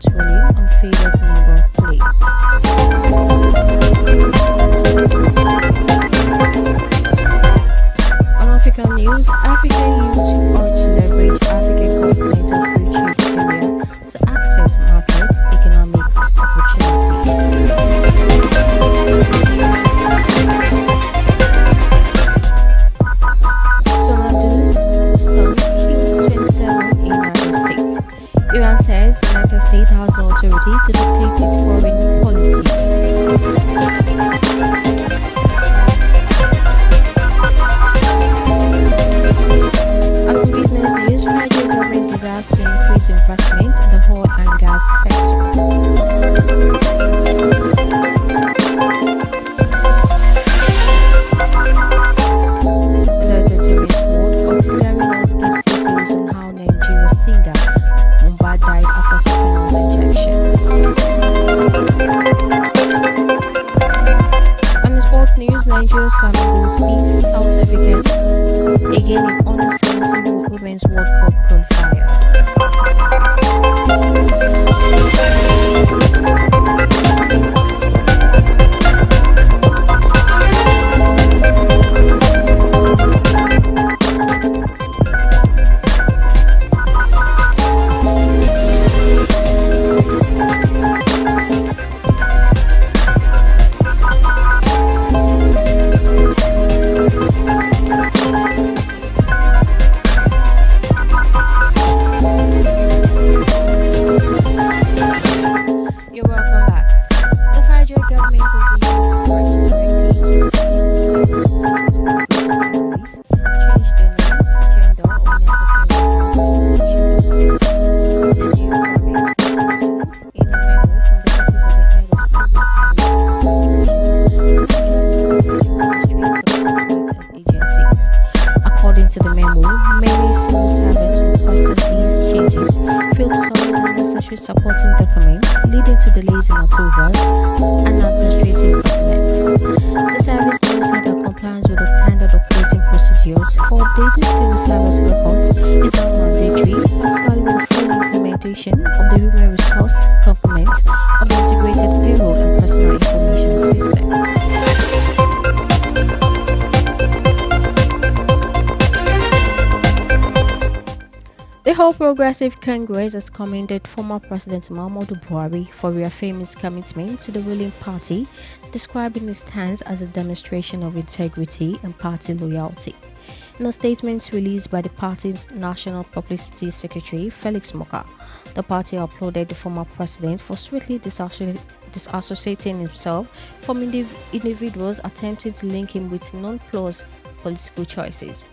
court ruling on faded number plates. On African news, African youth urge to leverage African continental free trade area to access markets, economic opportunities. Sonadu's stunts killed 27 in United States. Iran says United States has no authority to dictate its foreign policy. And on business news, Nigeria government desires to increase investment in the oil and gas sector. Nigeria's Flamingos beat South African again in under 17 Women's World Cup qualifier. You're welcome back. The federal government of the US changed the names, gender, or the new cabinet contained in a memo from the office of the head of civil agencies. According to the memo, many civil servants requested these changes failed to submit the necessary supporting documents, leading to delays in approval and administrative bottlenecks. The service noted that compliance with the standard operating procedures for updating civil service records is now mandatory, particularly with the full implementation of the human resource component of the integrated payroll and personal information system. The Whole Progressive Congress has commended former President Muhammadu Buhari for reaffirming his commitment to the ruling party, describing his stance as a demonstration of integrity and party loyalty. In a statement released by the party's National Publicity Secretary, Felix Moka, the party applauded the former president for swiftly disassociating himself from individuals attempting to link him with non-plus political choices.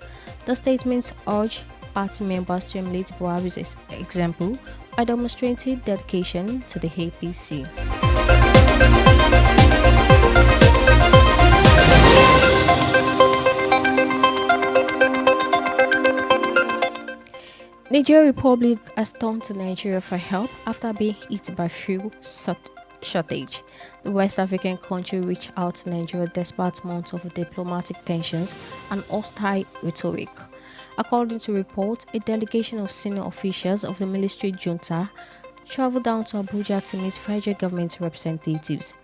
The statement urged party members to emulate Buhari's example by demonstrating dedication to the APC. Niger Republic has turned to Nigeria for help after being hit by fuel shortage. The West African country reached out to Nigeria despite months of diplomatic tensions and hostile rhetoric. According to reports, a delegation of senior officials of the military junta traveled down to Abuja to meet federal government representatives.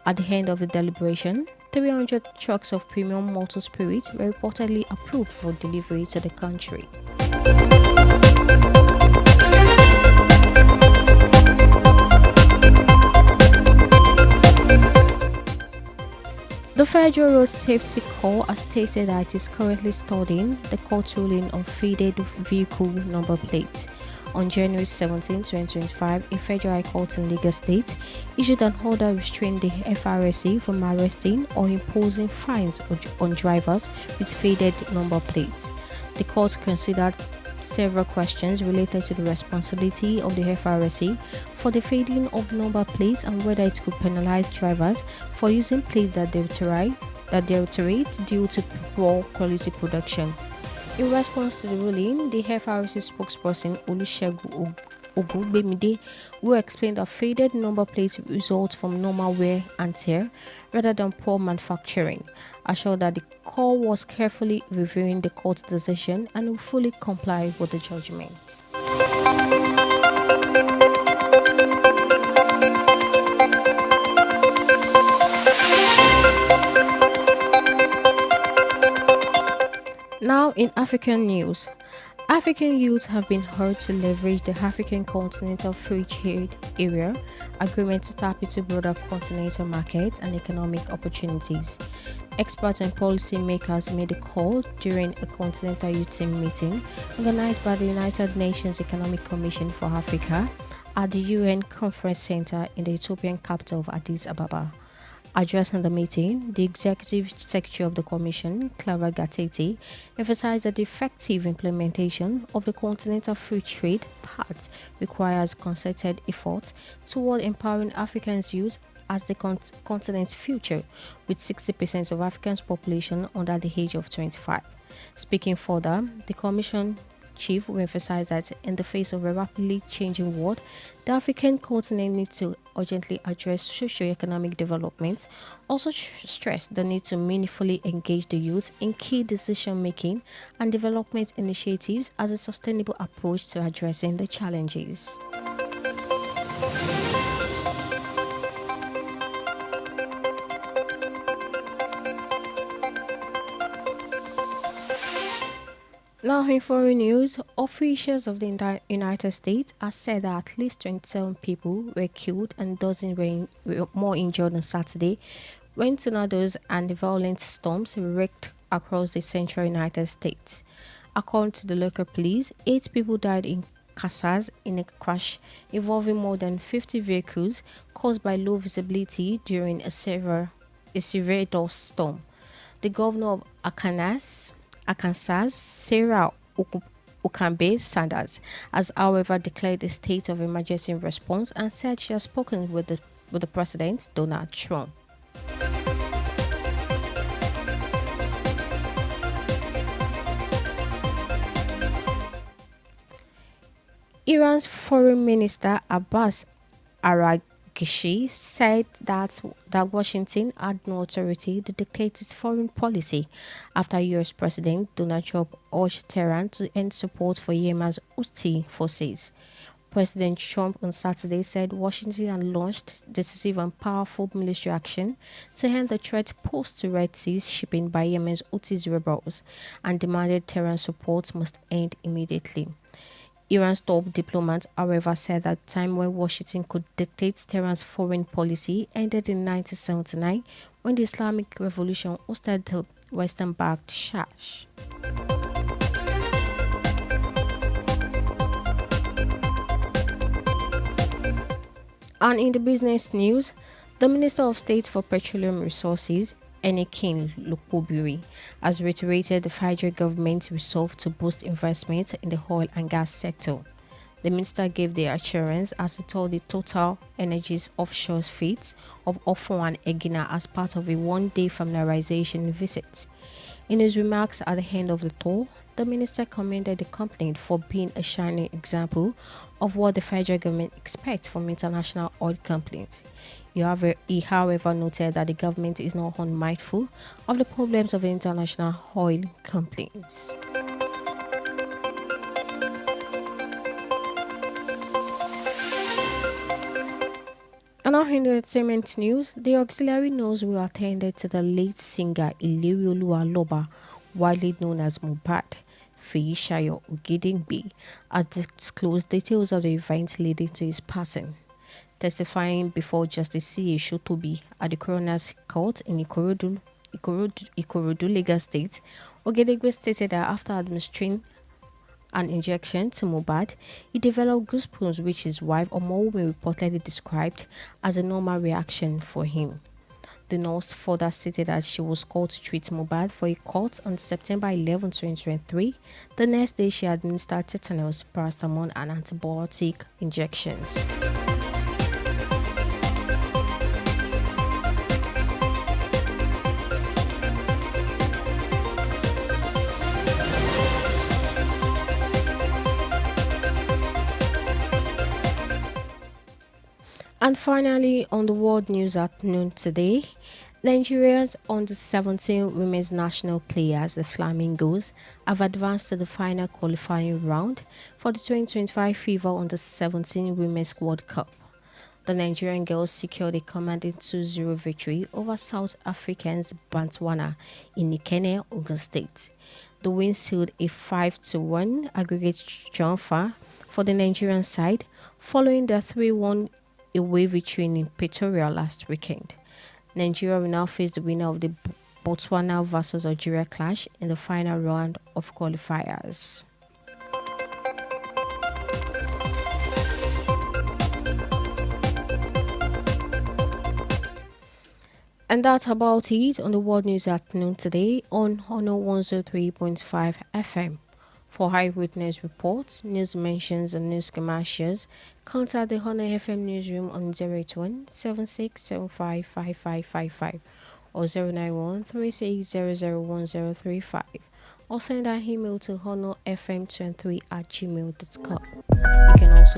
At the end of the deliberation, 300 trucks of premium motor spirits were reportedly approved for delivery to the country. The Federal Road Safety Corps has stated that it is currently studying the court ruling on faded vehicle number plates. On January 17, 2025, a federal high court in Lagos State issued an order restraining the FRSA from arresting or imposing fines on drivers with faded number plates. The court considered several questions related to the responsibility of the FRSA for the fading of number plates and whether it could penalize drivers for using plates that deteriorate due to poor quality production. In response to the ruling, the FRSA spokesperson Olusegun Ogunbemide, who explained that faded number plates result from normal wear and tear rather than poor manufacturing, assured that the court was carefully reviewing the court's decision and will fully comply with the judgment. In African news, African youths have been urged to leverage the African Continental Free Trade Area agreement to tap into broader continental markets and economic opportunities. Experts and policymakers made a call during a Continental Youth Team meeting organized by the United Nations Economic Commission for Africa at the UN Conference Center in the Ethiopian capital of Addis Ababa. Addressing the meeting, the Executive Secretary of the Commission, Clara Gatete, emphasized that the effective implementation of the Continental Free Trade Pact requires concerted efforts toward empowering Africans' youth as the continent's future, with 60% of Africa's population under the age of 25. Speaking further, the Commission chief will emphasize that in the face of a rapidly changing world, the African continent needs to urgently address socio-economic development, also stress the need to meaningfully engage the youth in key decision-making and development initiatives as a sustainable approach to addressing the challenges. Now, in foreign news, officials of the United States have said that at least 27 people were killed and dozens were more injured on Saturday when tornadoes and violent storms wreaked across the central United States. According to the local police, 8 people died in Kansas in a crash involving more than 50 vehicles caused by low visibility during a severe dust storm. The governor of Arkansas, Sarah Huckabee Sanders, has however declared a state of emergency in response and said she has spoken with the President, Donald Trump. Iran's Foreign Minister Abbas Araghchi said that Washington had no authority to dictate its foreign policy after U.S. President Donald Trump urged Tehran to end support for Yemen's Houthi forces. President Trump on Saturday said Washington had launched decisive and powerful military action to end the threat posed to Red Sea shipping by Yemen's Houthi rebels and demanded Tehran's support must end immediately. Iran's top diplomat, however, said that the time when Washington could dictate Tehran's foreign policy ended in 1979 when the Islamic Revolution ousted the Western-backed Shah. And in the business news, the Minister of State for Petroleum Resources, Enikin Lukobiri, has reiterated the federal government's resolve to boost investment in the oil and gas sector. The minister gave the assurance as he told the Total Energies offshore fleet of Ofo and Egina as part of a one-day familiarization visit. In his remarks at the end of the tour, the minister commended the company for being a shining example of what the federal government expects from international oil companies. He, however, noted that the government is not unmindful of the problems of international oil companies. And now in the entertainment news, the auxiliary nurse who attended to the late singer Ileri Oluwaloba, widely known as Mohbad, Feyi-Shayo Ogedengbe, has disclosed details of the events leading to his passing. Testifying before Justice C.A. Shotobi at the Coroner's Court in Ikorodu, Lagos State, Ogedengbe stated that after administering an injection to Mohbad, he developed goosebumps, which his wife Omowumi reportedly described as a normal reaction for him. The nurse further stated that she was called to treat Mohbad for a cut on September 11, 2023. The next day, she administered tetanus, paracetamol, and antibiotic injections. And finally, on the world news at noon today, Nigeria's under-17 women's national players, the Flamingos, have advanced to the final qualifying round for the 2025 FIFA Under-17 Women's World Cup. The Nigerian girls secured a commanding 2-0 victory over South Africa's Botswana in Ikenne, Ogun State. The win sealed a 5-1 aggregate triumph for the Nigerian side, following their 3-1 away victory in Pretoria last weekend. Nigeria will now face the winner of the Botswana vs Algeria clash in the final round of qualifiers. And that's about it on the World News Afternoon today on Honor 103.5 FM. For eyewitness reports, news mentions, and news commercials, contact the Honor FM newsroom on 081 7675 or 091-36001035, or send an email to honorfm23@gmail.com. You can also